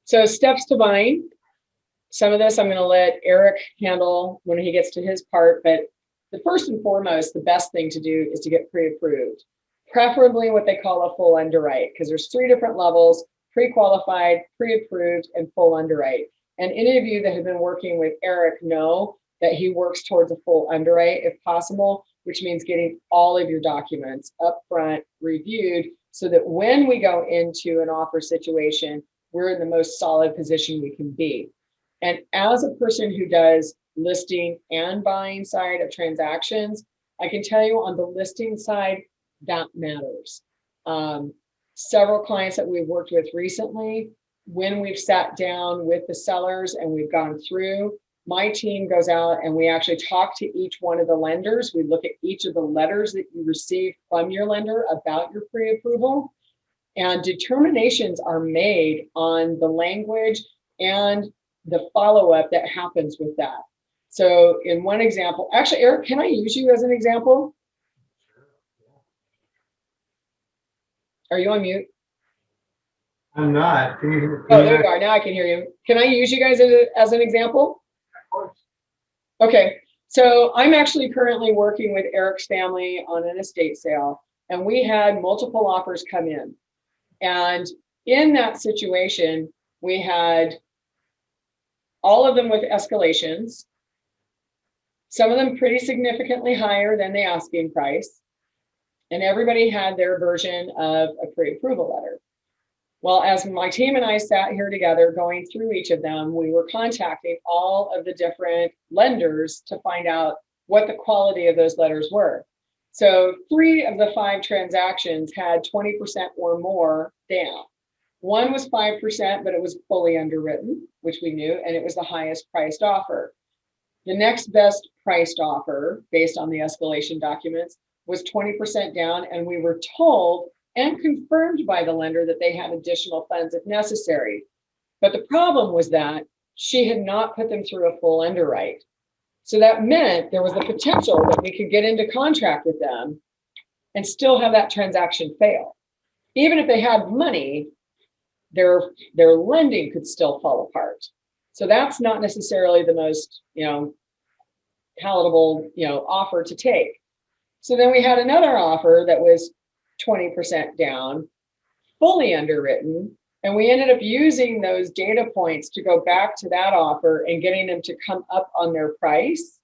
So steps to buying. Some of this I'm going to let Eric handle when he gets to his part, but the first and foremost, the best thing to do is to get pre-approved, preferably what they call a full underwrite, because there's 3 different levels: pre-qualified, pre-approved, and full underwrite. And any of you that have been working with Eric know that he works towards a full underwrite if possible, which means getting all of your documents up front reviewed so that when we go into an offer situation, we're in the most solid position we can be. And as a person who does listing and buying side of transactions, I can tell you on the listing side, that matters. Several clients that we've worked with recently, when we've sat down with the sellers and we've gone through, my team goes out and we actually talk to each one of the lenders. We look at each of the letters that you received from your lender about your pre-approval, and determinations are made on the language and the follow-up that happens with that. So in one example, actually, Eric, can I use you as an example? Are you on mute? I'm not. Can you oh, there you are. Now I can hear you. Can I use you guys as an example? Of course. Okay. So I'm actually currently working with Eric's family on an estate sale, and we had multiple offers come in. And in that situation, we had all of them with escalations, some of them pretty significantly higher than the asking price, and everybody had their version of a pre-approval letter. Well, as my team and I sat here together going through each of them, we were contacting all of the different lenders to find out what the quality of those letters were. So 3 of the 5 transactions had 20% or more down. One was 5%, but it was fully underwritten, which we knew, and it was the highest priced offer. The next best priced offer, based on the escalation documents, was 20% down, and we were told and confirmed by the lender that they had additional funds if necessary. But the problem was that she had not put them through a full underwrite. So that meant there was the potential that we could get into contract with them and still have that transaction fail. Even if they had money, their lending could still fall apart. So that's not necessarily the most, palatable, offer to take. So then we had another offer that was 20% down, fully underwritten, and we ended up using those data points to go back to that offer and getting them to come up on their price.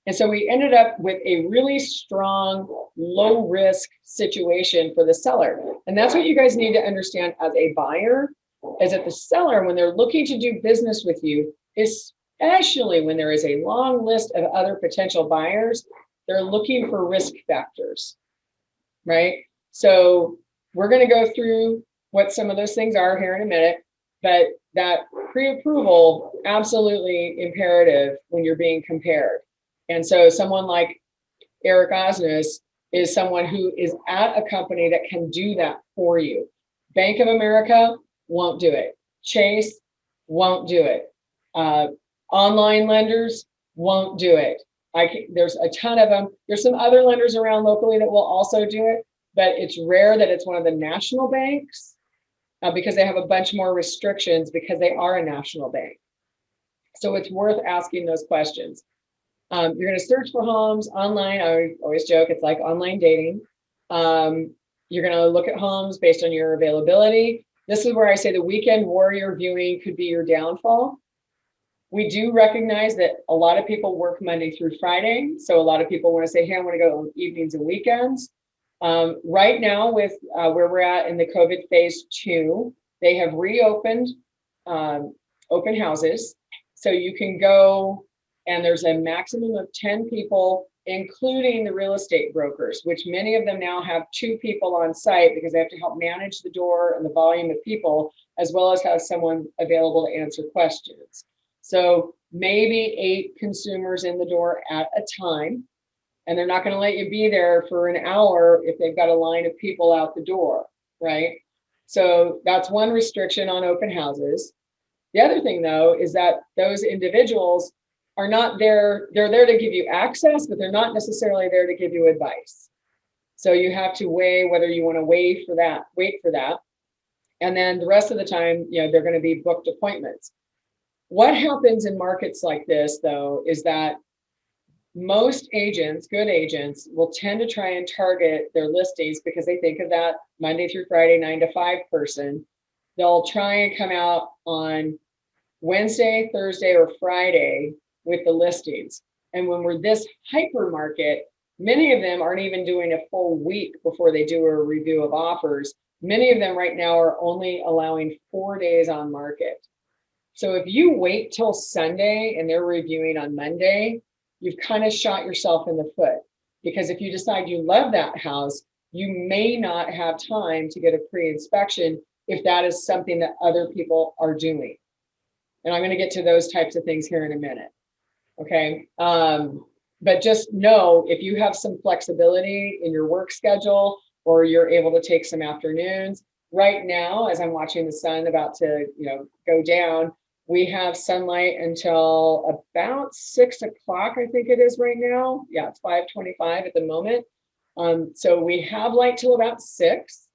And so we ended up with a really strong, low risk situation for the seller. And that's what you guys need to understand as a buyer, is that the seller, when they're looking to do business with you, especially when there is a long list of other potential buyers, they're looking for risk factors, right? So we're going to go through what some of those things are here in a minute, but that pre-approval, absolutely imperative when you're being compared. And so someone like Eric Osnes is someone who is at a company that can do that for you. Bank of America won't do it. Chase won't do it. Online lenders won't do it. There's a ton of them. There's some other lenders around locally that will also do it, but it's rare that it's one of the national banks because they have a bunch more restrictions because they are a national bank. So it's worth asking those questions. You're going to search for homes online. I always joke, it's like online dating. You're going to look at homes based on your availability. This is where I say the weekend warrior viewing could be your downfall. We do recognize that a lot of people work Monday through Friday. So a lot of people want to say, hey, I want to go on evenings and weekends. Right now with where we're at in the COVID phase 2, they have reopened open houses. So you can go and there's a maximum of 10 people, including the real estate brokers, which many of them now have 2 people on site because they have to help manage the door and the volume of people, as well as have someone available to answer questions. So maybe 8 consumers in the door at a time, and they're not going to let you be there for an hour if they've got a line of people out the door, right? So that's one restriction on open houses. The other thing, though, is that those individuals are not there. They're there to give you access, but they're not necessarily there to give you advice. So you have to weigh whether you want to wait for that. And then the rest of the time, they're going to be booked appointments. What happens in markets like this, though, is that most agents, good agents, will tend to try and target their listings because they think of that Monday through Friday, 9 to 5 person. They'll try and come out on Wednesday, Thursday, or Friday with the listings. And when we're this hyper market, many of them aren't even doing a full week before they do a review of offers. Many of them right now are only allowing 4 days on market. So if you wait till Sunday and they're reviewing on Monday, you've kind of shot yourself in the foot, because if you decide you love that house, you may not have time to get a pre-inspection if that is something that other people are doing. And I'm going to get to those types of things here in a minute. Okay. But just know, if you have some flexibility in your work schedule, or you're able to take some afternoons, right now, as I'm watching the sun about to, go down, we have sunlight until about 6 o'clock, I think it is right now. Yeah, it's 5:25 at the moment. So we have light till about 6,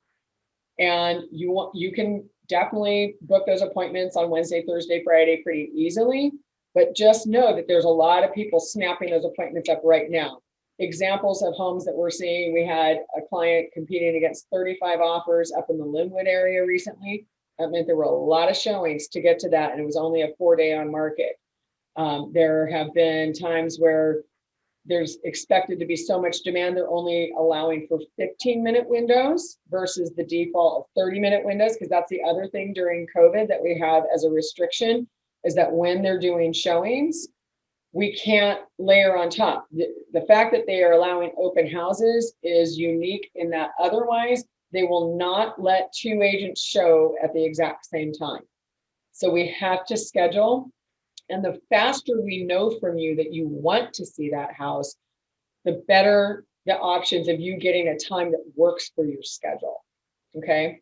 and you can definitely book those appointments on Wednesday, Thursday, Friday pretty easily. But just know that there's a lot of people snapping those appointments up right now. Examples of homes that we're seeing: we had a client competing against 35 offers up in the Linwood area recently. That meant there were a lot of showings to get to that, and it was only a 4-day on market. There have been times where there's expected to be so much demand, they're only allowing for 15-minute windows versus the default of 30-minute windows, because that's the other thing during COVID that we have as a restriction, is that when they're doing showings, we can't layer on top. The fact that they are allowing open houses is unique in that otherwise they will not let 2 agents show at the exact same time. So we have to schedule. And the faster we know from you that you want to see that house, the better the options of you getting a time that works for your schedule. Okay.